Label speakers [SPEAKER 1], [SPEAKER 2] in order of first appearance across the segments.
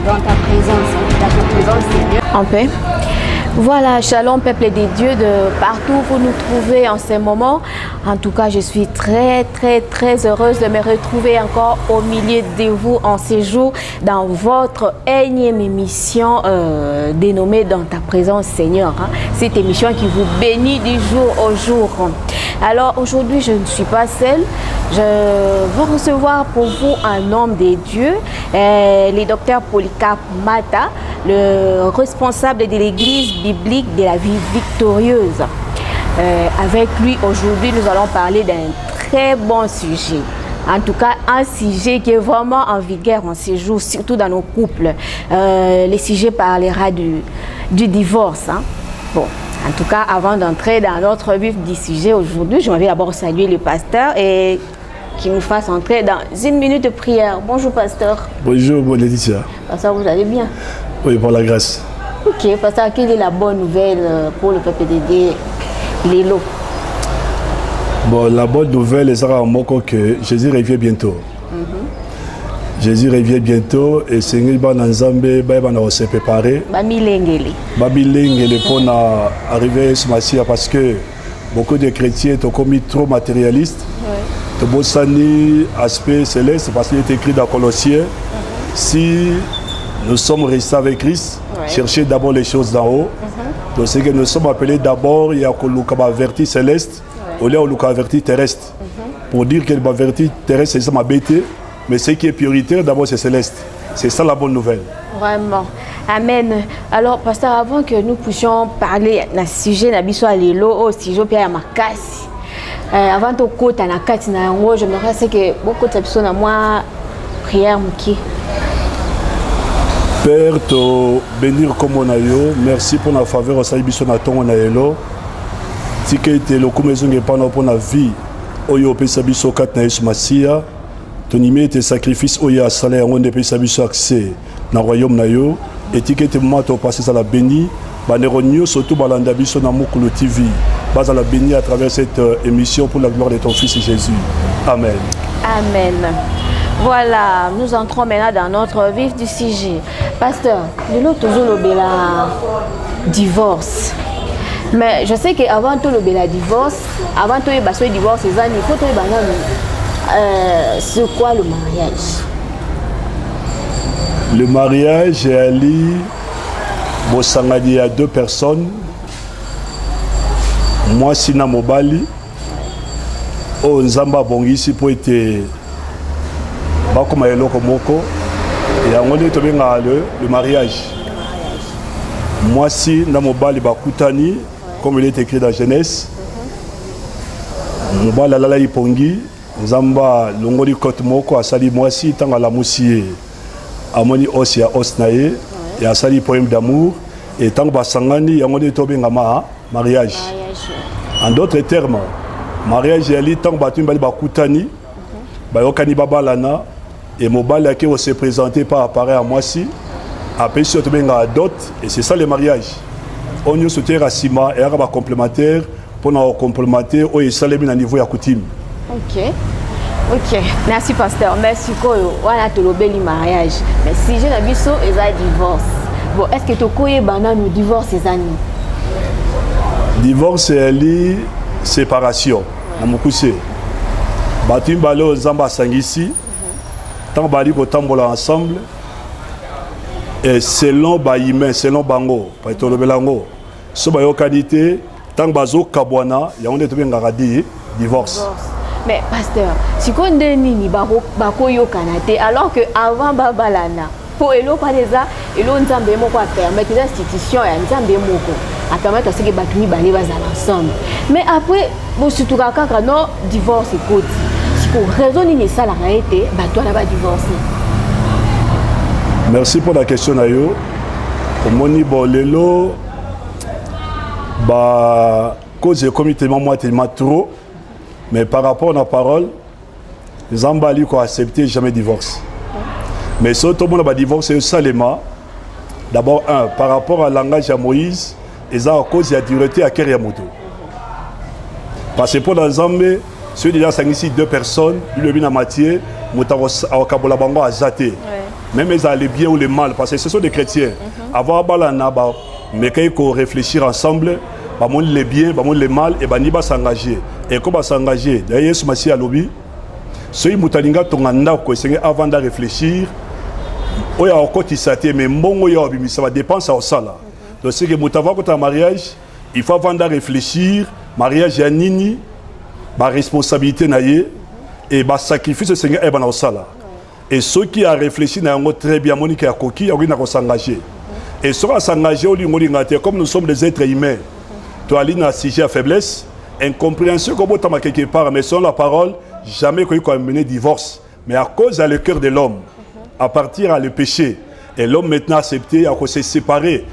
[SPEAKER 1] dans ta présence, Seigneur.
[SPEAKER 2] En paix. Voilà, shalom peuple des dieux de partout où vous nous trouvez en ce moment. En tout cas, je suis très heureuse de me retrouver encore au milieu de vous en ce jour dans votre énième émission dénommée Dans ta présence Seigneur. Cette émission qui vous bénit du jour au jour. Alors aujourd'hui, je ne suis pas seule. Je vais recevoir pour vous un homme des dieux, le docteur Polycarpe Mata, le responsable de l'église biblique de la vie victorieuse. Avec lui, aujourd'hui, nous allons parler d'un très bon sujet. En tout cas, un sujet qui est vraiment en vigueur en ces jours, surtout dans nos couples. Le sujet parlera du divorce. Bon. En tout cas, avant d'entrer dans notre vif du sujet aujourd'hui, je vais d'abord saluer le pasteur et qui nous fasse entrer dans une minute de prière. Bonjour, pasteur.
[SPEAKER 3] Bonjour, bonne Laetitia.
[SPEAKER 2] Pasteur, vous allez bien?
[SPEAKER 3] Oui, pour la grâce.
[SPEAKER 2] Ok, pasteur, quelle est la bonne nouvelle pour le peuple de Dieu, Lélo?
[SPEAKER 3] Bon, la bonne nouvelle est que Jésus revient bientôt. Jésus revient bientôt et Seigneur Bananzambe va se préparer.
[SPEAKER 2] Bamilengele
[SPEAKER 3] pour arriver ce matin parce que beaucoup de chrétiens ont commis trop matérialistes. Ils ont aspect céleste parce qu'il est écrit dans Colossiens. Si nous sommes restés avec Christ, cherchez d'abord les choses d'en haut. Donc c'est que nous sommes appelés d'abord, il y a le vertu céleste, au lieu de vertu terrestre. Pour dire que le vertu terrestre, c'est ça ma bêtise. Mais ce qui est prioritaire, d'abord, c'est céleste. C'est ça la bonne nouvelle. Vraiment.
[SPEAKER 2] Amen. Alors, pasteur, avant que nous puissions parler d'un sujet, au sujet Pierre Makasi, avant de côté na kati na yango, je me rappelle que beaucoup de personnes à moi prière muki.
[SPEAKER 3] Père, te bénir comme on a eu. Merci pour la faveur au salut biso na ton na elo. Si que te le commaison n'est pas pour la vie. Oyo pesa biso kat na Yesu Masia. Ton email tes sacrifices oya salaire on ne peut pas accès dans royaume na yo étiquette moi to passer ça la béni banero nyo surtout balanda biso na Mokolo TV base à la béni à travers cette émission pour la gloire de ton fils Jésus. Amen.
[SPEAKER 2] Amen. Voilà, nous entrons maintenant dans notre vif du sujet. Pasteur, nous toujours le bela divorce. Mais je sais qu'avant tout le bela divorce, avant tout le divorce, il faut tout c'est quoi le mariage?
[SPEAKER 3] Le mariage est ali bosangadi à deux personnes. Moi sina mobali o nzamba bongisi po ete bakoma eloko moko et angone to benga le mariage. Moi si na mobali bakutani comme il est écrit dans Genèse. Mobali alala ipongi Zamba longoli kote moko asali mwasi tanga la musie amoni osi ya osnaye et asali poème d'amour et tanga basangani yangoni tobenga mariage. En d'autres termes, mariage yali tanga batu mbali bakutani bayokani babalana et mobali yake o se présenter par appareil à mwasi après si tobenga dot et c'est ça le mariage. On y soutient sima et araba complémentaire pour na complémenter au esalemi na niveau ya coutume.
[SPEAKER 2] Ok, merci pasteur. Merci koyo. On a tout le bel mariage. Mais si je n'ai pas et ça divorce. Bon, est-ce que tu connais banane ou divorce ces années?
[SPEAKER 3] Divorce c'est li séparation. Na mukuse. Batu mbalo zamba sangisi. Tant bali ko tambola ensemble. Et selon baïmen, selon bango, pa to le belango. So bayo qualité, tant bazo kabwana, ya on est bien ngadi divorce.
[SPEAKER 2] Mais pasteur, si on est nini bakoyo kanate alors que avant babalana pour elo pas déjà elo nzambe moko a permettre l'institution ya nzambe moko a permettre à ce que batuni bali bazala ensemble. Mais après bon surtout kaka non divorce côté. Si pour raison ni ça la été bato na ba divorcer.
[SPEAKER 3] Merci pour la question nayo. Omoni bolelo ba cause comité moi tellement trop. Mais par rapport à la parole, les emballés qui ont accepté jamais divorce. Mais si tout le monde a divorcé seulement, d'abord, par rapport à langage à Moïse, ils ont à cause de la dureté à Kériamoto. Parce que pour l'ensemble, ceux déjà sont ici deux personnes, lui le bin à Mathieu, Moutaro à Kabolabango à Zate. même les bien ou les mal, parce que ce sont des chrétiens. Avoir balana, mais qu'il faut réfléchir ensemble, les bien, les mal, et ni s'engager. Et comment s'engager? D'ailleurs, ce matin à lobby, ceux qui avant de réfléchir, il y a encore qui s'attendent, mais bon, ça va dépendre de ça. Donc, c'est que pour un mariage, il faut avant de réfléchir, mariage est nini, ma responsabilité et ma sacrifice Seigneur est dans ça. Et ceux qui ont réfléchi très bien, Monique a coquille, ils ont s'engager. Et ceux qui ont s'engager, comme nous sommes des êtres humains, tu as un sujet à faiblesse, incompréhension comme autant quelque part, mais selon la parole, jamais qu'on ait mené divorce. Mais à cause de le cœur de l'homme, à partir à le péché, et l'homme maintenant accepté, à se séparer,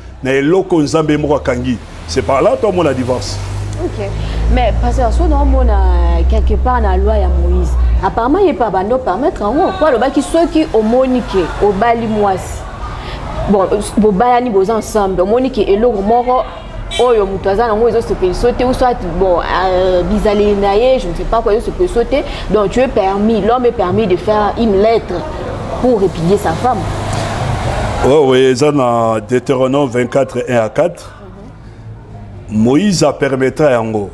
[SPEAKER 3] c'est par là que tout le monde a divorce.
[SPEAKER 2] Ok. Mais parce que si on a quelque part dans la loi de Moïse, apparemment il n'y a pas de permettre en haut. Quoi, le bas qui soit qui au monique, au bali moisi. Bon, au bali bos ensemble, au monique et l'eau mort. Oh, yo mutaza nango ils se peut sauter ou soit bon bizalé naïe, je ne sais pas quoi ils se peut sauter. Donc tu es permis, l'homme est permis de faire une lettre pour répudier sa femme.
[SPEAKER 3] Oui, ça dans Deutéronome 24, 1 à 4. Moïse a permis à Ango.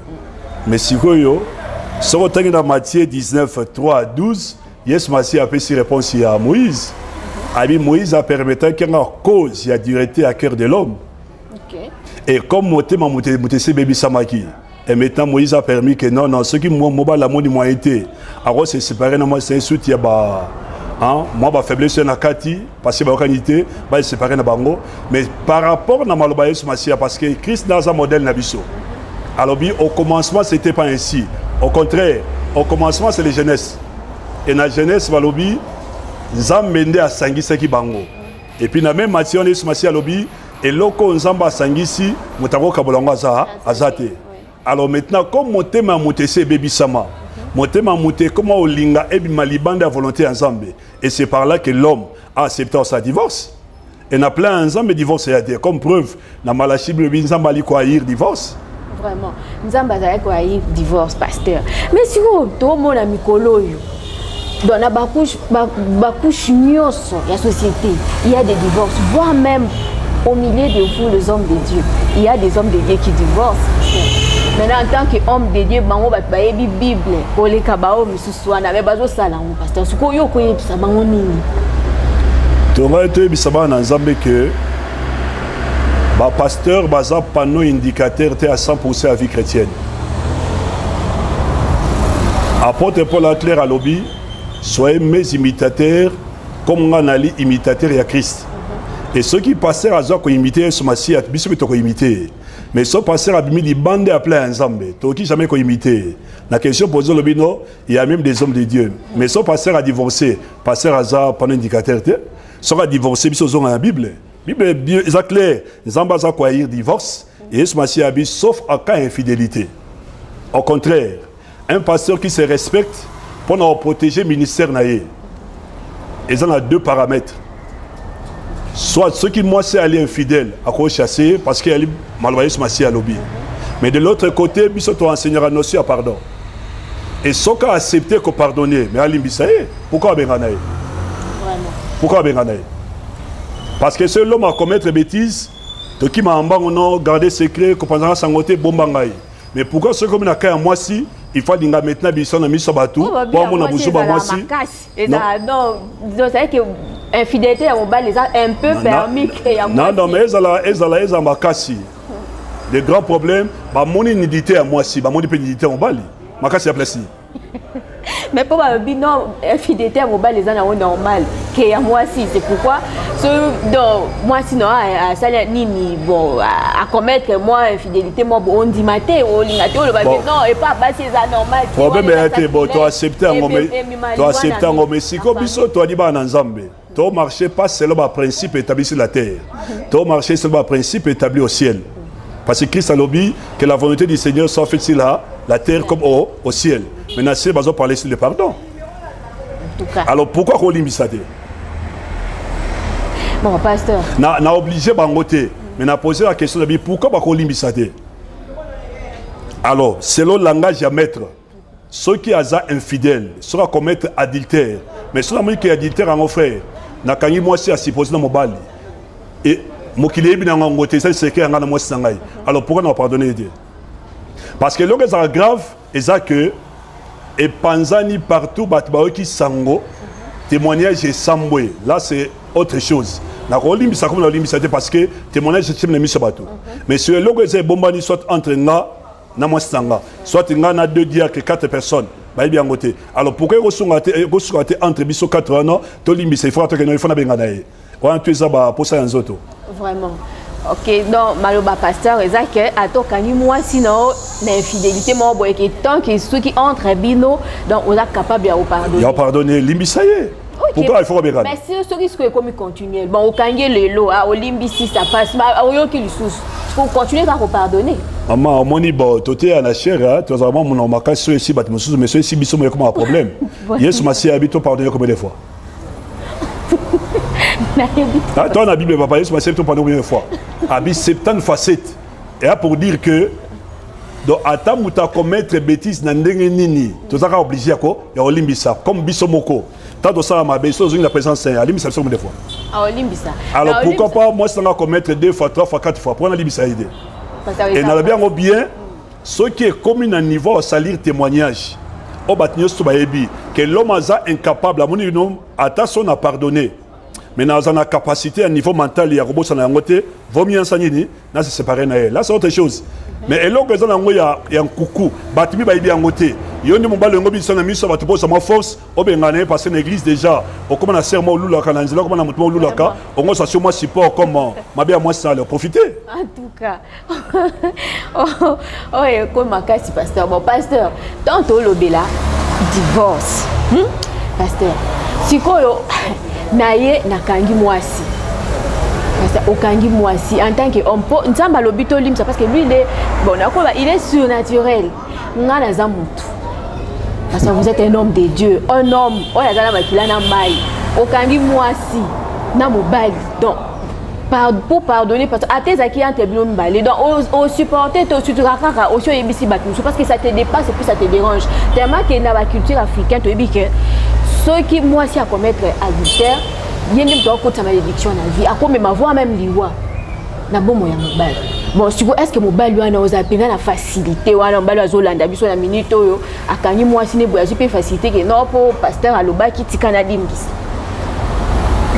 [SPEAKER 3] Mais si vous avez dans Matthieu 19, 3 à 12, yes, Matthieu a fait ses réponses à Moïse. Moïse a permis qu'il y ait une cause, il y a dureté à cœur de l'homme. Et comme Moutessé Baby Samaki, et maintenant Moïse a permis que non, ceux qui m'ont la monnaie m'ont été, alors c'est séparé, moi c'est un soutien, moi ma faiblesse est Nakati, parce que ma qualité, c'est séparé na bango, mais par rapport à Malobaye Sumasia, parce que Christ dans un modèle Nabiso. Alors au commencement c'était pas ainsi, au contraire, au commencement c'est les jeunesses, et la jeunesse Malobi, Zam mende à Sangisaki bango, et puis la même matière on est Sumasia Lobi. Et loko nzamba sangisi mutako kabolongo azate. Alors maintenant comme motema mutese baby sama. Motema mute comment olinga ebi malibanda volonté ensemble. Et c'est par là que l'homme a accepté sa divorce. Et n'a plein ensemble divorce et a comme preuve na Malachi nzamba li ko haïr divorce.
[SPEAKER 2] Vraiment. Nzamba za ko haïr divorce pasteur. Mais si vous to mona mikolo yo. Dans la bakouche nyoso la société, il y a des divorces, voire même au milieu de vous, les hommes de Dieu, il y a des hommes de Dieu qui divorcent. Maintenant, en tant qu'homme de Dieu, bango bat ba yebi Bible, ko le kabao misusu na ba bazo sala ngo pasteur. Suko yo ko yebisa bango nini?
[SPEAKER 3] Tonga to yebisa ba na Nzambe que ba pasteur baza panneau indicateur te à 100% à vie chrétienne. Apôtre Paul a clair à lobby, soyez mes imitateurs comme on a li imitateur à Christ. Et ceux qui passent à Zoko imiter ce massi, ils imiter. Mais ceux qui passent à Bimi, ils bandent à plein ensemble. Qui jamais imiter. La question posée au bino, il y a même des hommes de Dieu. Mais ceux qui passent à divorcer, passer à Zah pendant indicateur, ceux qui divorcer, ils sont dans la Bible. La Bible est claire. Les ambassades quoi divorce et ce massi habite sauf en cas d'infidélité. Au contraire, un pasteur qui se respecte pour protéger le ministère naïe. Ils ont deux paramètres. Soit ceux qui moi c'est aller infidèle à quoi chasser parce qu'il y a malvoyé ce massi à lobby. Mais de l'autre côté, il faut enseigner à notion à pardon. Et ceux qui ont accepté qu'on pardonne, mais à l'imbisaïe, pourquoi Benganaï? Pourquoi Benganaï? Parce que c'est l'homme à commettre des bêtises, de qui m'a gardé secret, qu'on pensera sangoté bombangaï. Mais pourquoi ceux comme n'a qu'à moi si il faut dire maintenant bison na miso batou pour mon aboussou ba moi si
[SPEAKER 2] non c'est que infidélité à mon bal les a un peu permis
[SPEAKER 3] non mais eza makasi des grands problèmes ba mon nidité à moi si ba mon pénidité au bal makasi a placé
[SPEAKER 2] mais pour ma non infidélité à mon bal les a normal que à moi si c'est pourquoi ce donc moi sinon à ça nini bon à commettre moi infidélité moi on dit maté on lingaté on le non et pas c'est ça normal
[SPEAKER 3] problème est bon tu accepter en mais si comme biso toi dit ba na Nzambe ton marché pas selon le principe établi sur la terre ton marché selon le principe établi au ciel parce que Christ a lobby que la volonté du Seigneur soit faite sur la terre comme au ciel. Maintenant c'est besoin de parler sur le pardon. En
[SPEAKER 2] tout cas.
[SPEAKER 3] Alors pourquoi on limite ça?
[SPEAKER 2] Bon, pasteur.
[SPEAKER 3] N'a obligé bangoté, mais n'a posé la question de pourquoi on limite ça? Alors, selon le langage à mettre, ceux qui sont infidèles, ceux qui commettent adultère, mais ceux qui sont adultère en frère, nakangi mwasi asipose na mobali et mokili yebi na ngote ça c'est que ngana mwasi sangai alors pourquoi n'a pardonner Dieu parce que lorsque ça grave et ça que et panzani partout batba qui sango témoignage et sambwe là c'est autre chose na kolimbisa comme na kolimbisa parce que témoignage c'est même mise bateau mais sur lorsque c'est bombani soit entre nga na mwasi sanga soit nga na deux diacres 4 personnes bah bien côté alors pourquoi go sunga entre biso 4 ans to limbisa il faut que il faut na benga nae on tu ça ba pour ça en zoto
[SPEAKER 2] vraiment ok donc maloba pasteur ezake atokani moi sinon l'infidélité mo boye que tant que ceux qui entre bino donc on est capable de pardonner
[SPEAKER 3] ya pardonner limbisaye pourquoi il faut bien
[SPEAKER 2] mais si ceux qui sont comme continuer bon au kangi lelo a olimbisi ça passe au yo qui lui sous faut continuer à pardonner
[SPEAKER 3] maman moni bo toté à la chair tu as vraiment mon makasi ici bat monsieur mais ici biso mo comme un problème yesu masi habito pardonner combien de fois toi la Bible papa yesu masi habito pardonner combien de fois abi 70 fois 7 et là pour dire que donc ata muta commettre bêtise na ndenge nini tozaka obligé yako ya olimbisa comme biso moko tant ça ma beso la présence à limbisa combien de fois
[SPEAKER 2] à olimbisa
[SPEAKER 3] alors pourquoi pas moi ça va commettre 2 fois 3 fois 4 fois pour na limbisa idée et na bien au bien ce qui est commun à niveau salir témoignage au batnios to baebi que l'homme est incapable à mon nom ata son a pardonné mais dans une capacité à niveau mental il y a robot ça na ngoté vaut mieux enseigner ni na se séparer na là c'est autre chose mais elo que ça na ngoya ya nkuku batimi ba ibi ngoté yoni mo balo ngobi sana miso batu posa ma force obengana passer dans l'église déjà au comme na serment lula kana nzela comme na mutu lula ka on go sur moi support comme ma bien moi ça leur profiter
[SPEAKER 2] en tout cas oh et comme makasi pasteur bon pasteur tant lobela divorce pasteur sikoyo naye nakangi mwasi parce okangi mwasi en tant que homme nzamba lobito limsa parce que lui il est bon il est surnaturel ngana za mutu parce que vous êtes un homme de Dieu un homme oya zala makila na mai okangi mwasi na mobali donc pour pardonner parce que atezaki entre bino mbale donc au supporter to suturakaka aussi yebisi batu parce que ça te dépasse et puis ça te dérange tellement que na la culture africaine to yebi que ceux qui moi si à commettre adultère yeni mto ko ta malédiction na vie akome ma voix même liwa na bomo ya mobali bon est-ce que mobali wana oza pena na facilité wana mobali azolanda biso na minute oyo akangi moi si ne boya super facilité que non pour pasteur alobaki tikana dimbisa.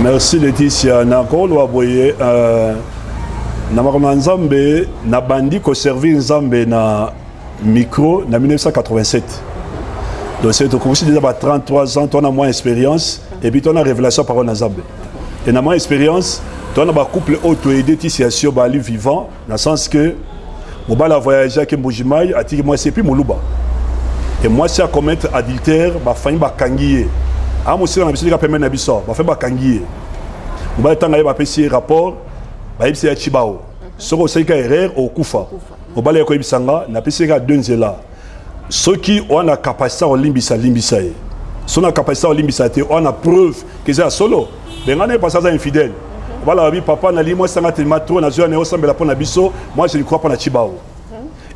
[SPEAKER 3] Merci Laetitia na ko lo aboye na makoma nzambe na bandi ko servir nzambe na micro na 1987. Donc c'est au cours déjà 33 ans, tu as moins d'expérience et puis tu as une révélation par un ensemble. Et dans moins d'expérience, tu as un couple auto-aidé tissation bali vivant dans le sens que mon bal a voyagé avec Mbujimai, a tiré moi c'est puis Moluba. Et moi c'est à commettre adultère, ma famille ba kangié. Ah moi c'est dans la mission qui permet na biso, ma famille ba kangié. Mon bal tanga ba pesi rapport, ba ibsi ya Chibao. Soko c'est erreur au Kufa. Mon bal ya ko ibsanga na pesi ka Denzela. Ceux qui ont la capacité à limbisa, ceux qui ont la capacité à limbisa, on a preuve que c'est solo. Mais on n'est pas ça infidèle. Voilà, papa n'a moi ça m'a tellement trop, n'a joué ensemble la pour biso. Moi je ne crois pas na Chibao.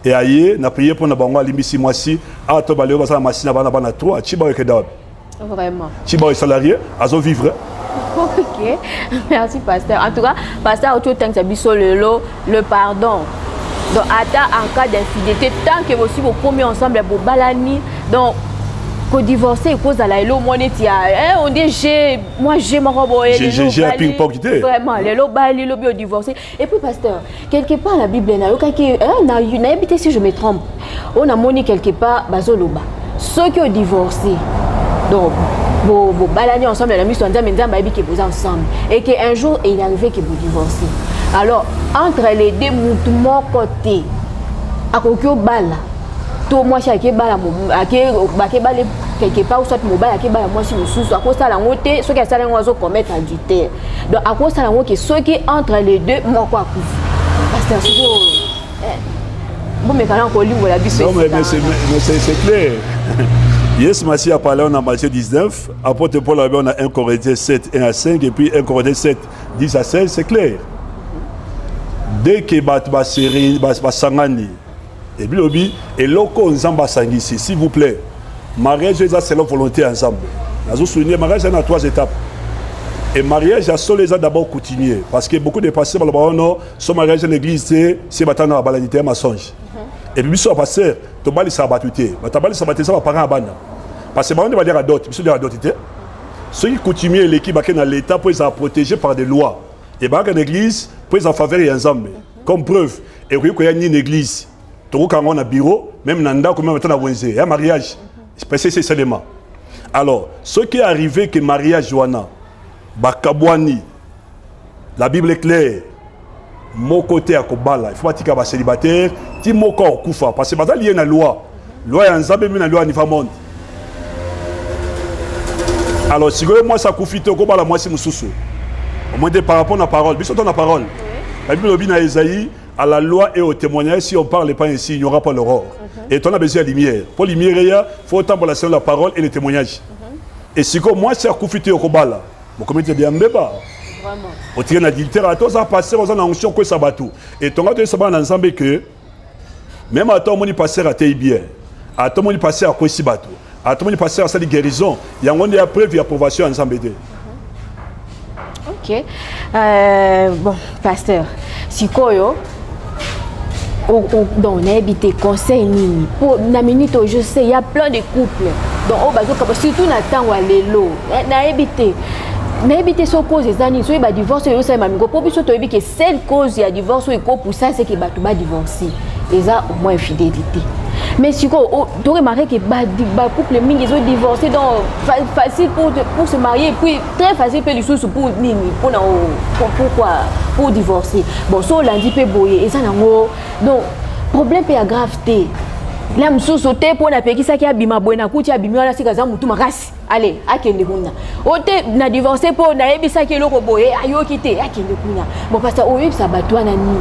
[SPEAKER 3] Et aïe, n'a prié pour na bango limbisi moi si. Ah to balé ça machine na bana trop à Chibao que d'ab.
[SPEAKER 2] Vraiment.
[SPEAKER 3] Chibao est salarié, azo vivre.
[SPEAKER 2] Ok, merci pasteur. En tout cas, pasteur autour de biso le pardon. Donc, en cas d'infidélité, tant que aussi vous premier ensemble, vous balani, donc, pour divorcer, cause à la hello, on dit moi j'ai mon robot,
[SPEAKER 3] j'ai un ping-pong idée.
[SPEAKER 2] Vraiment, les lobali, le bio divorcé. Et puis, pasteur, quelque part, la Bible, n'a habité si je me trompe. On a moni quelque part, bazoloba. Ceux qui ont divorcé, donc, vous balani ensemble, la mission d'Amenda, mais qui vous ensemble. Et qu'un jour, il est arrivé que vous divorcez. Alors, entre les deux mouvements côté, à Kokyo Bala, tout moi, chaque bala, quelque part, ou soit mobile, à bala, moi, si nous sous, à cause de la montée, ceux qui ont un oiseau commettent adultère. Donc, à cause de la montée, ceux qui entre les deux, moi, quoi, parce que bon, mais quand on lit, la vie,
[SPEAKER 3] non, mais c'est clair. Yes, Massi a parlé en Matthieu 19, apôtre Paul on a 1 Corinthiens 7, 1 à 5, et puis 1 Corinthiens 7, 10 à 16, c'est clair. Dès que Sangani, et puis Lobi, et Loko Nzamba Sangisi, s'il vous plaît, mariage c'est la volonté ensemble. Nous soulignons mariage dans 3 étapes. Et mariage à sol les a d'abord coutumier parce que beaucoup de pasteurs non son mariage à l'église c'est batana à balanité mensonge. Et puis sur pasteur to bali sa batuté, batabali sa batuté ça va parent abana. Parce que on va dire à d'autres, monsieur de la d'autité. Ceux qui coutumier l'équipe qui dans l'état pour les protéger par des lois. Et bah dans l'église pour les en faveur et ensemble. Comme preuve et oui qu'il y a une église. Tout quand on a bureau même nanda comme même temps à Wednesday, un mariage. C'est ces éléments. Alors, ce qui est arrivé que mariage Joanna Bakabwani, la Bible est claire. Mon côté à Kobala, il faut pas dire que célibataire, ti mon corps koufa parce que c'est lié à la loi. Loi est en Zambie, mais la loi n'est pas monde. Alors, si moi ça koufite au Kobala, moi c'est Moussoussou. Au moins par rapport à la parole, bien sûr la parole. La Bible dit à Isaïe, à la loi et au témoignage, si on ne parle pas ainsi, il n'y aura pas l'aurore. Et on a besoin de lumière. Pour lumière, il faut autant pour la parole et le témoignage. Et si moi c'est koufite au Kobala. Mon comité de Ambeba. Vraiment. Au tir d'adultère, à tous à passer aux annonces que ça va tout. Et ton gars, ça va ensemble que même à ton monde passer à bien, à ton monde passer à quoi si bateau, à ton monde passer à sa guérison, il y a un monde après via approbation ensemble.
[SPEAKER 2] Ok. Bon, pasteur, si quoi on a habité conseil nini pour la minute je sais il y a plein de couples donc au bateau surtout na temps les lots na habité. Mais éviter son cause des années, soit il divorce, et aussi mamie, pour plus surtout que seule cause il y a divorce ou pour ça c'est que tout va divorcer. Et ça au moins infidélité. Mais si quoi, tu remarques que couple ils ont divorcé donc facile pour se marier et puis très facile pour les choses pour nini pour divorcer. Bon ça lundi peut boyer et ça donc problème peut aggraver. Là je sauté pour na peki ça qui a bima boyna kuti abimi wala sikaza mutu makasi allez akende kuna ote na divorcer pour na yebisa ke loko boye ayo kité akende kuna bon parce que oyebi sa batwa na nini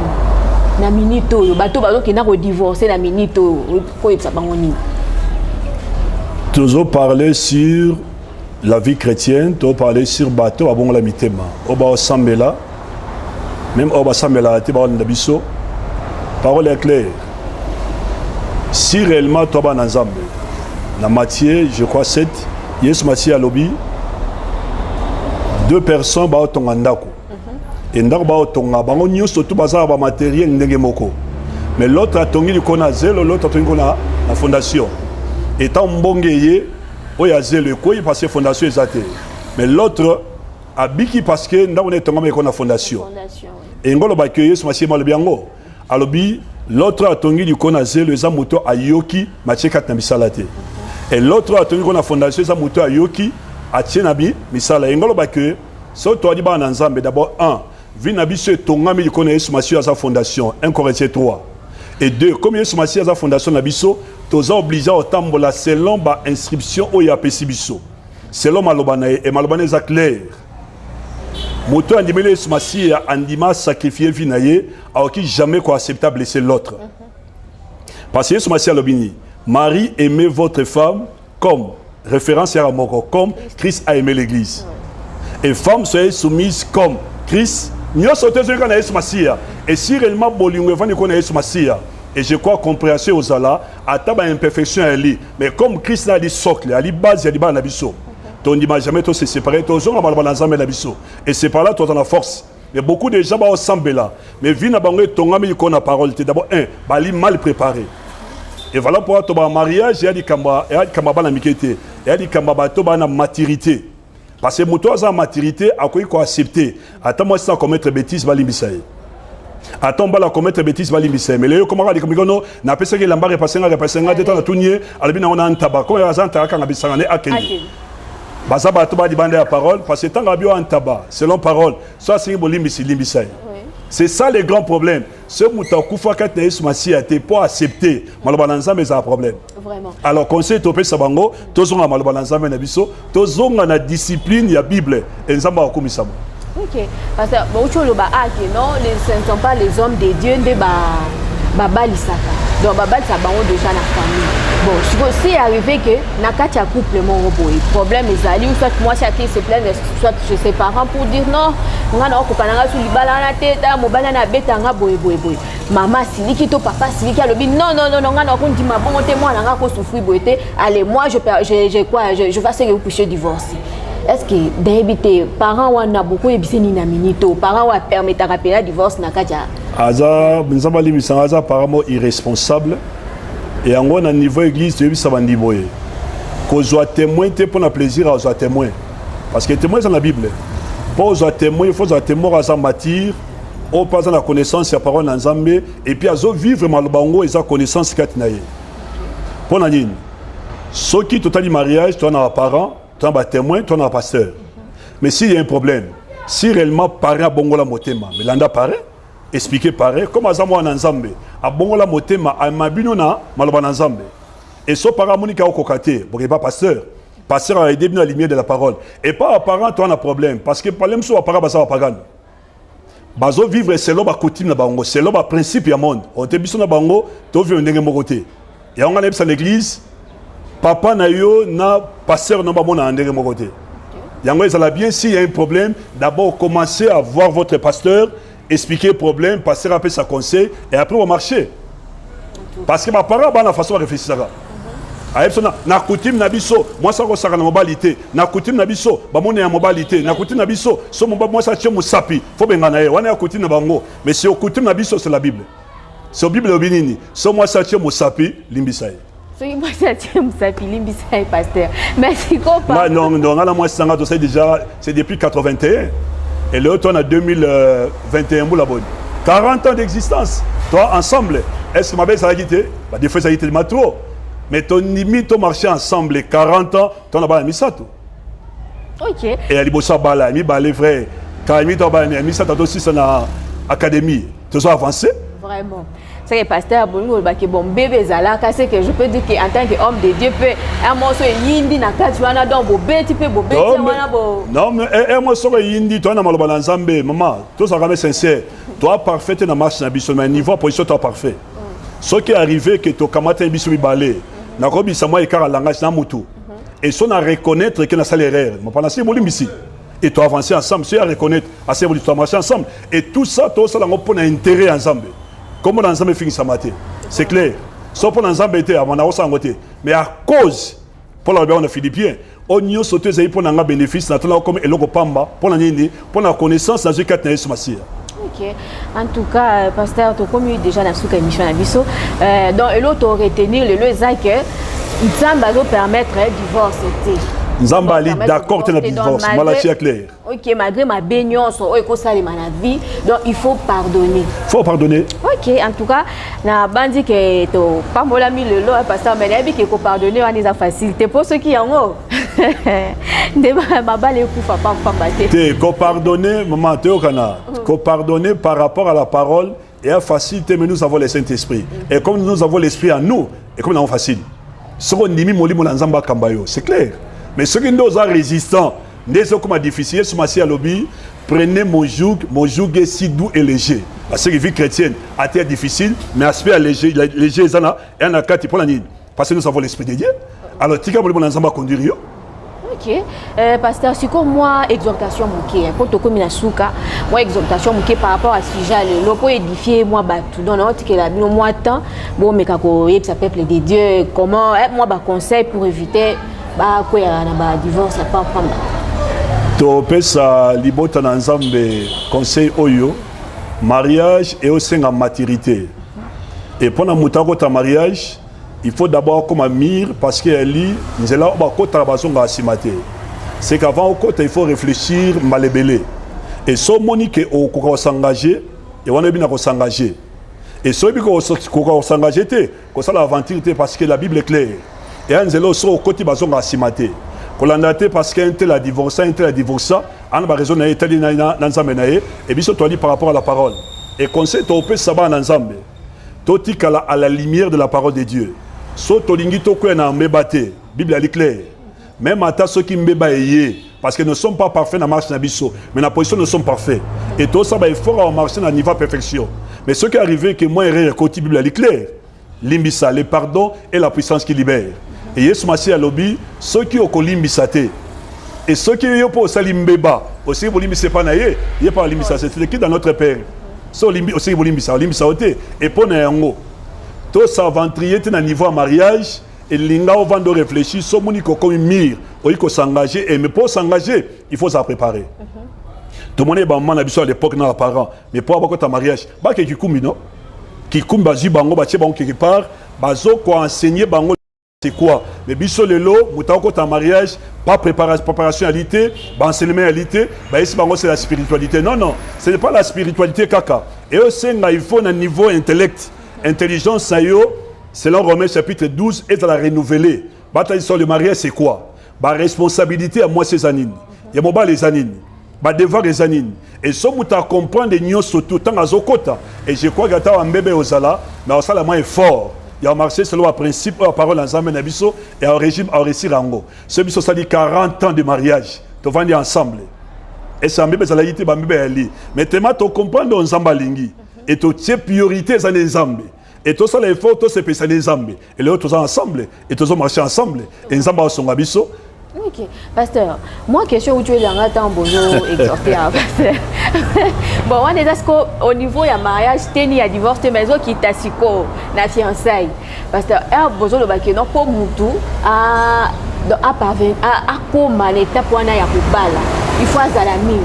[SPEAKER 2] na minute oyo bato bazo kena ko divorcer na minute oyo ko yebisa bango nini.
[SPEAKER 3] Toujours parler sur la vie chrétienne, toujours parler sur bateau abongo la mitema oba osambela même oba sambela te ba na biso parole est claire. Si réellement tu as ensemble, la Matthieu, je crois 7, yes Matthieu à lobby, 2 personnes ba otongandako. Et ndako ba otonga bango nyonso tout bazar ba matériel ndenge moko. Mais l'autre a tongi li kona zelo, l'autre a tongi kona la fondation. Et tant mbongeye oya zelo ko y passer fondation ezate. Mais l'autre a biki parce que ndako ne tonga me kona fondation. Et ngolo ba que yes Matthieu mal biango. À lobby l'autre a tongi du kona zelo eza moto ayoki matie kat na bisalate. Et l'autre a tongi kona fondation eza moto ayoki atie na bi misala engolo ba que so to di ba na nzambe d'abord 1 vi na biso tonga mi kona Yesu Masiya à sa fondation 1 Corinthiens 3 et 2 comme Yesu Masiya à sa fondation na biso toza obligé au tambola selon ba inscription o ya pesi biso selon malobana et malobana za clair. Moto andimele Yesu Masiya andima sacrifier vie na ye qui jamais quoi acceptable blesser l'autre. Parce que Yesu Masiya lobini Marie aimez votre femme comme référence à Moko comme Christ a aimé l'église. Et femme soyez soumise comme Christ. Nous sommes tous les Yesu Masiya et si réellement bolingo vani connaît Yesu Masiya et je crois compréhension aux ala ataba imperfection ali mais comme Christ a dit socle ali base ya diba na biso. On ne dit jamais tous se séparer, tous on va l'ensemble la biso. Et c'est par là toi dans la force. Mais beaucoup de gens vont ensemble là. Mais vient à bango ton ami qu'on a parole. D'abord bali mal préparé. Et voilà pour toi mariage il y a des kamba bana mikete. Il y a des kamba bato bana maturité. Parce que moto a maturité à quoi il faut accepter. Attends moi ça commettre bêtise bali bisaï. Attends bala commettre bêtise bali bisaï. Mais les comment dit comme non n'a pas ça que l'amba repasser nga de temps tourner albina on a un tabac. Comme les gens t'as quand abisanga ne akende. Baza bato ba di bande la parole parce que tant abio en tabac selon parole soit c'est bolimbisi limbisai. C'est ça le grand problème. Ce mouta kufa kat na Yesu Masiya te pour accepter malobanza mais ça un problème. Vraiment. Alors conseil topé sabango tozonga malobanza na biso tozonga na discipline ya Bible et nzamba okumisamo.
[SPEAKER 2] OK. Parce que bon cholo ba ake non ce ne sont pas les hommes de Dieu de ba lisaka. Donc babal ça bango déjà la famille. Bon, si c'est arrivé que Nakatia couple mon robot, problème est allé ou soit moi chacun se plaint soit chez ses parents pour dire non, on a encore kananga sous libala na tête, mon banana bête nga boy. Maman siliki to papa siliki a le non, on a encore dit ma bon témoin nga ko souffrir boité. Allez, moi je vais se vous coucher divorcer.
[SPEAKER 1] est-ce que d'habiter parents ont beaucoup de na minito parents ont permis de rappeler le divorce na kaja
[SPEAKER 3] aza nzamba limisa aza apparemment irresponsable et en gros na niveau église tu ça va niveau ko zo témoin te pour na plaisir à zo témoin parce que témoin c'est dans la Bible pour zo témoin il faut zo témoin à sa matière au pas dans la connaissance ya parole nzambe et puis azo vivre mal bango et sa connaissance katinaye pour na nini ceux qui totali mariage tu as un parent tu as un témoin tu as un pasteur mais s'il y a un problème si réellement parent bongola motema mais landa parent expliquer pareil comme azamo na nzambe abongola motema amabino na maloba na nzambe et so para monika okokate bon pas pasteur a aidé dans la lumière de la parole et pas apparent toi on a problème parce que problème so apparent basa pagan bazo vivre selon ba coutume na bango selon ba principe ya monde on te biso na bango to vivre ndenge mokote et on a l'ébsa l'église papa na yo na pasteur na ba mona ndenge mokote yango ezala bien s'il y a un problème d'abord commencez à voir votre pasteur expliquer le problème, passer un peu sa conseil et après on va marcher. Parce que ma parole a la façon de réfléchir ça. Na coutume na biso, moi ça na mobilité, na coutume na biso, ba mon na mobilité, na coutume na biso, so moi ça tient musapi, faut bengana on a coutume na bango, mais c'est au coutume na biso c'est la Bible. C'est au Bible obinini, so moi ça tient musapi limbisaye.
[SPEAKER 1] So moi ça tient musapi limbisaye pasteur. Merci copain.
[SPEAKER 3] Non, là moi ça c'est déjà c'est depuis 81. Et l'autre, on a 2021, 40 ans d'existence. Toi, ensemble, est-ce que ma belle, ça a quitté? Des fois, ça a quitté le trop. Mais ton limite, ton marché ensemble, 40 ans, tu as la misato.
[SPEAKER 1] Ok.
[SPEAKER 3] Et elle dit, ça bala, mi balé frère. Quand tu as la misato, tu aussi, c'est dans l'académie. Tu as avancé?
[SPEAKER 1] Vraiment. C'est que pasteur bon bébé zala c'est que je peux dire qu'en tant qu'homme de Dieu peut un morceau yindi na kati wana donc bobé tu peux bobé wana bo
[SPEAKER 3] non mais un morceau yindi toi na maloba na nzambe maman toi ça quand sincère toi parfait na marche na biso mais niveau position toi parfait ce qui est arrivé que to kamata biso bi balé na ko bisa moi ekara langage na mutu et son à reconnaître que na salle erreur mais pendant c'est bolim ici et toi avancer ensemble c'est à reconnaître assez bolim toi marcher ensemble et tout ça toi ça la pour intérêt ensemble. Comment l'ensemble finit sa matin? C'est clair. Sauf pour l'ensemble était à mon côté. Mais à cause, pour la on a Philippien, on y a sauté pour un bénéfice, comme Eloko Pamba, pour la connaissance dans ce cas de Somacia.
[SPEAKER 1] Ok. En tout cas, pasteur, tu as commis déjà dans ce émission à Bisso. Donc, l'autre retenir le que il semble permettre un divorce.
[SPEAKER 3] Nzamba ali d'accord avec le divorce, malachia clair.
[SPEAKER 1] Ok, malgré ma baignance, vie, donc il faut pardonner.
[SPEAKER 3] Il faut pardonner.
[SPEAKER 1] Ok, en tout cas, na bandi que to pas mola mi le lot pasteur mais la vie que pardonner on est facilité pour ceux qui en ont. De ma balle kufa pas battre.
[SPEAKER 3] Te ko pardonner maman te okana. Ko pardonner par rapport à la parole et à facilité mais nous avons le Saint-Esprit. Et comme nous avons l'esprit en nous et comme nous avons facile. Ce qu'on nimi molimo na nzamba kambayo, c'est clair. Mais ceux qui sont résistants, comme difficile, ce lobby, prenez mon joug est si doux et léger. Parce que la vie chrétienne a été difficile, mais l'aspect léger, et on a quatre pour la nuit. Parce que nous avons l'esprit de Dieu. Alors, tu vas conduire.
[SPEAKER 1] Ok. Pasteur, c'est comme moi, exhortation mouké. Quand tu as souka, moi, exhortation mouké par rapport à ce sujet, le pot édifié, moi, tout dans notre que la vie, moi, temps, bon, mais quand ça peuple de Dieu, comment, moi, conseil pour éviter. Bah quoi na divorce pas prendre
[SPEAKER 3] to pesa libota na nzambe conseil oyo mariage et aussi en maturité et pendant mutako ta mariage il faut d'abord comme mire parce que elle nzela ba kota bazonga asimate c'est qu'avant au côté il faut réfléchir malebele et so monique au ko s'engager et on est bien à s'engager et so bi ko s'engager ko ça l'aventure parce que la Bible est claire. Et un zélo sur le côté bazonga asimate. Pour l'andater parce qu'un tel a divorcé, un tel a divorcé, on a raison d'aller tel dans et puis surtout par rapport à la parole. Et conseil tu peux savoir dans Zambé. Toti à la lumière de la parole de Dieu. So to lingi to ko na mbebate. Bible est claire. Même à ceux qui mbeba parce que nous ne sommes pas parfaits dans la marche nabiso, mais dans la position nous sommes parfaits. Et tout ça il faut marcher dans niveau de perfection. Mais ce qui est arrivé que moi et côté Bible est claire. Limbisa, le pardon et la puissance qui libère. Et Yesu Massi a lobby ceux qui ont limbisate et ceux qui ont pour salimbeba aussi pour limbisa pas naie il y a pas limbisa c'est qui dans notre père so limbi aussi pour limbisa oté et pour nango tout ça ventrier dans niveau mariage et linga au vent de réfléchir so moniko comme mire il faut s'engager, mais pour s'engager, il faut se préparer. Tout le monde est maman à l'époque dans les parents, mais pour avoir un mariage, bah qui kumbi non, qui kumbi bazu bango bache bango quelque part, bazo quoi enseigner bango c'est quoi, mais biso lelo, moutako ta mariage, pas préparation à l'ité, bah enseignement à l'ité, bah ici bango c'est la spiritualité. Non non, ce n'est pas la spiritualité kaka. Et aussi il faut un niveau intellect, intelligence ça yo, selon Romains chapitre 12 est à la renouveler. Bataille sur le mariage c'est quoi? Bah responsabilité à moi ces anines. Il y a mon bas les anines. Bah devoir les anines. Et ce que tu comprends des nions surtout tant à Zokota. Et je crois que tu as un bébé au Zala, mais au Zala est fort. Il y a marché selon le principe, la parole en Zambé Nabiso et un régime à réussir en haut. Ce biso ça dit 40 ans de mariage. Tu vas ensemble. Et c'est un bébé Zalaïté, un bébé Ali. Mais tu as comprendre dans Zamba Lingi. Et tu as priorité dans les Zambé. Et tout ça, les efforts, tout c'est spécialisé les Zambé. Et les autres ensemble. Et tous marché ensemble. Et Zamba sont Abiso.
[SPEAKER 2] Ok, pasteur, moi question où tu es dans un temps bonjour exhorté à pasteur. Bon, on est au niveau du mariage, teni à divorce, mais qui t'a siko na fiançailles. Pasteur, besoin de baquer pour mutu à parvenir à comment l'étape où on a ya kubala. Il faut à la mine.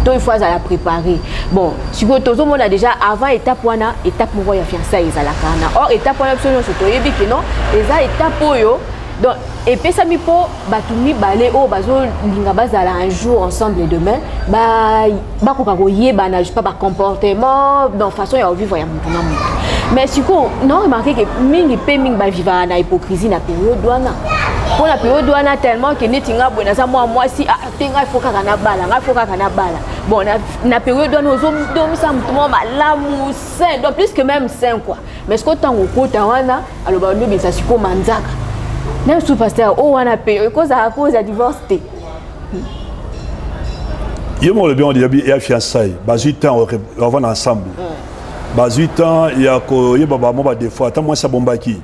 [SPEAKER 2] Donc il faut à la préparer. Bon, si vous tout le monde a déjà avant étape où on a étape où on a fiançailles à la cana. Or étape où on a absolument surtout et bien que non, les étapes où donc, et puis ça mi pour batumi balé au bazo linga bazala un jour ensemble demain ba kokagoye ba na pas comportement dans façon ya vivre ya mutu na mutu. Mais si ko non remarqué que mingi pe mingi ba vivre na hypocrisie na période douana. Pour la période douana tellement que netinga bona ça moi si tenga il faut ka na bala. Bon na période douana ozo domi ça mutu mo malamu sain donc plus que même sain quoi. Mais ce que tant au côté wana alors ba ndo bisa siko manzaka. Même sous pasteur, on a payé cause à divorce.
[SPEAKER 3] Il y a bien il y a fiançailles, 8 ans on va ensemble. 8 ans il y a des fois tant moi ça bombaki.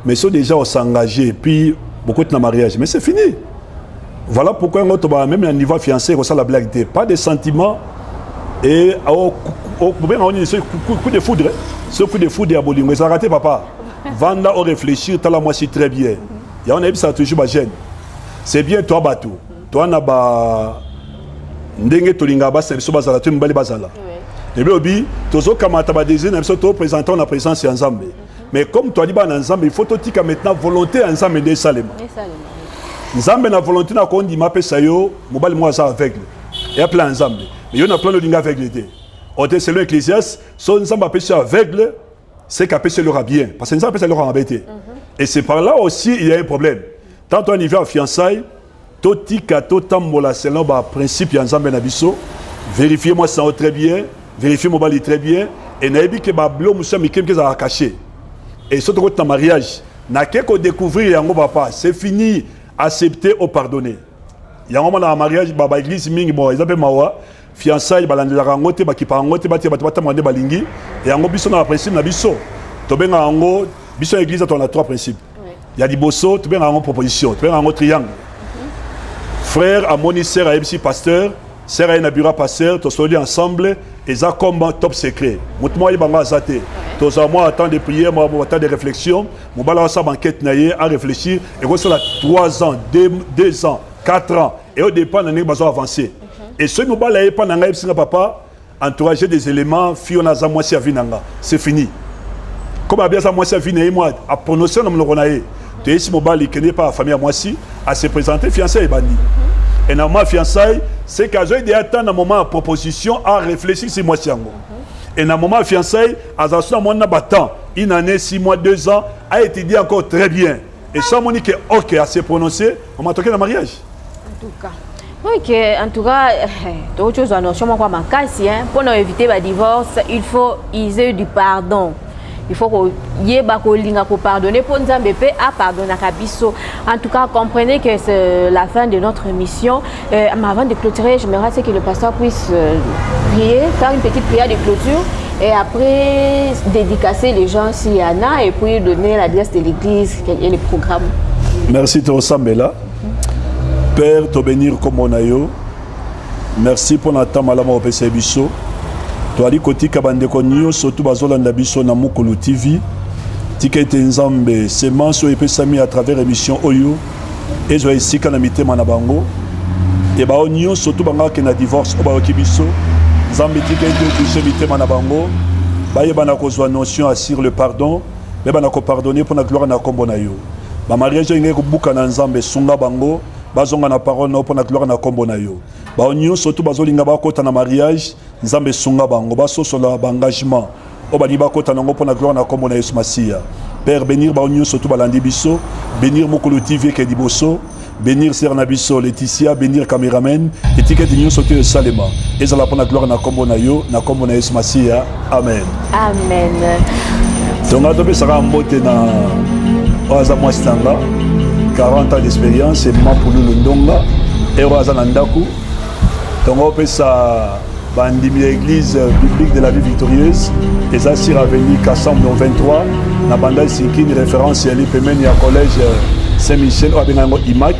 [SPEAKER 3] Mais sont déjà on s'engager puis beaucoup de mariage mais c'est fini. Voilà pourquoi même à niveau fiancé comme ça la blague pas de sentiments et on est ce coup de foudre, ce coup de foudre à Bolingo ça raté papa. Vanda au réfléchir t'as la moi si très bien. Et on a ça toujours gêne. C'est bien toi batou. Toi na ba ndenge tolinga ba service bazala tu mbali bazala. Et bien obi tozo kamata ba désir na to présentant la présence ensemble. Mais comme toi dit ba ensemble il faut totika maintenant volonté ensemble de salema. Nzambe na volonté na ko ndima pe sayo mobali moi ça aveugle. Et appelé ensemble. Mais yo na plan de linga aveugle. Au selon Ecclésiaste, son nzamba pe aveugle c'est qu'à pe leur bien parce que nzamba pe leur embêté. Et c'est par là aussi il y a un problème. Tant on y va en fiançailles, totika totambola selon le principe Yanzambe Nabiso, vérifiez moi ça très bien, vérifiez mon bali très bien, et n'aimez que bablo monsieur mikem que ça a caché. Et surtout quand mariage, n'a qu'à découvrir yango papa, c'est fini, accepter ou pardonner. Yango dans mariage baba église mingi bon, ils appellent mawa, fiançailles balandela rangote ba kipangote ba tia mande balingi, et yango biso na principe Nabiso. Tobenga yango biso église on a 3 principes. Il y a des bosso, tu bien en proposition, tu bien en triangle. Frère, amoni, sœur, MC pasteur, sœur, Nabura pasteur, tous les ensemble, et ça comme top secret. Moi, il va m'azater. Tous à moi, temps de prière, moi, temps de réflexion, mon balance à banquette naïe, à réfléchir, et qu'on soit 3 ans, 2 ans, 4 ans, et au départ, on a besoin d'avancer. Et ce nous balance pas dans la papa, entouragé des éléments, fiona za moi si avinanga, c'est fini. Comme bien ça moi si avinanga, moi, à prononcer dans le ronaï. Tu es ici, mon bali, qui n'est pas la famille à moi si, à se présenter, fiançailles et bandi. Et dans ma fiançailles, c'est qu'à j'ai attendre un moment de proposition à réfléchir si moi si. Et dans le moment de fiançailles, à ce moment battant, une année, 6 mois, 2 ans, a été dit encore très bien. Et ça, mon dit ok, à se prononcer, on m'a toqué dans le mariage.
[SPEAKER 2] En tout cas. Ok, en tout cas, d'autres choses à notion, moi, ma casse, pour éviter le divorce, il faut user du pardon. Il faut que pardonner pour nous à pardonner à Kabiso. En tout cas, comprenez que c'est la fin de notre mission. Avant de clôturer, je me rappelle que le pasteur puisse prier, faire une petite prière de clôture et après dédicacer les gens s'il y en a et puis donner l'adresse de l'église et les programmes.
[SPEAKER 3] Merci Sambela. Père, te bénir comme on a eu. Merci pour notre temps malama au PC Bisso. Toali koti kabande konyo surtout bazolanda biso na Mukulu TV tika ete nzambe semence epesami à travers émission oyo ezwa esika na mitema na bango et ba onyo surtout banga ke na divorce o ba okibiso nzambe tika ete toucher mitema na bango ba yeba na kozwa notion assure le pardon be ba na ko pardonner pour na gloire na kombo na yo ba mariage ngeke ko buka na nzambe sunga bango bazonga na parole na pour na gloire na kombo na yo ba onyo surtout bazolinga ba kota na mariage nzambe sunga bango ba sosola ba engagement o ba ni ba kota na ngo pour na gloire na kombo na Yesu Masia. Père, bénir Baonio, surtout Balandi Bisso, bénir Mokolo TV qui est Dibosso, bénir Serna Bisso, Laetitia, bénir caméraman, et ticket d'union sauter le Salema. Et ça la pour la gloire na kombo na yo, na kombo na Yesu Masia. Amen.
[SPEAKER 2] Amen.
[SPEAKER 3] Donc, on a sera en beauté na Oaza Mwastanga, 40 ans d'expérience, et Mampulu Lundonga, et Oaza Nandaku. Donc, on peut ça. Bandimi l'église biblique de la vie victorieuse et ça sur avenue Kassam 23 na banda siki une référence à l'IPMN à collège Saint-Michel au Benango Imac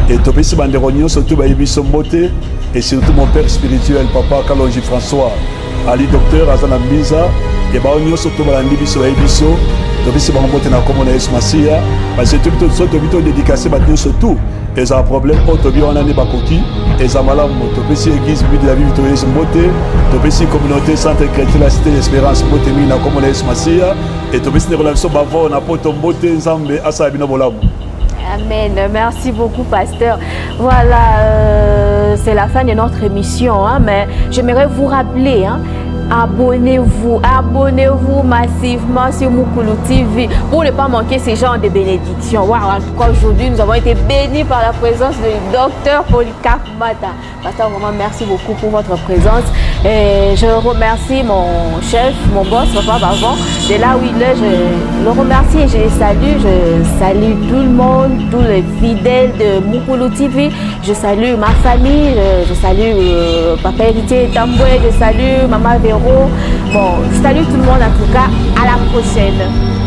[SPEAKER 3] et topesi banderonio surtout bayibiso mbote et surtout mon père spirituel papa Kalonji François Ali docteur Azana Mbiza et baonio surtout balandi biso bayibiso topesi bango mbote na kombo na Yesu Masia parce que tout bito dédicacé batio surtout et ça problème autobi on a ne bakoki et ça malamu topesi église de la vie victorieuse mbote topesi communauté centre chrétien la cité d'espérance mbote mi na kombo na Yesu Masia et topesi ne relation bavo na poto mbote nzambe asa bino bolamu.
[SPEAKER 2] Amen. Merci beaucoup, pasteur. Voilà, c'est la fin de notre émission, hein, mais j'aimerais vous rappeler, hein, abonnez-vous massivement sur Mukulu TV pour ne pas manquer ces genres de bénédictions. Wow, en tout cas, aujourd'hui, nous avons été bénis par la présence du docteur Polycarpe Mata. Pasteur, vraiment, merci beaucoup pour votre présence. Et je remercie mon chef, mon boss, Papa Bavon, de là où il est. Je le remercie et je le salue. Je salue tout le monde, tous les fidèles de Mukulu TV. Je salue ma famille, je salue Papa Héritier Tamboué, je salue Maman Véro. Bon, je salue tout le monde en tout cas. À la prochaine.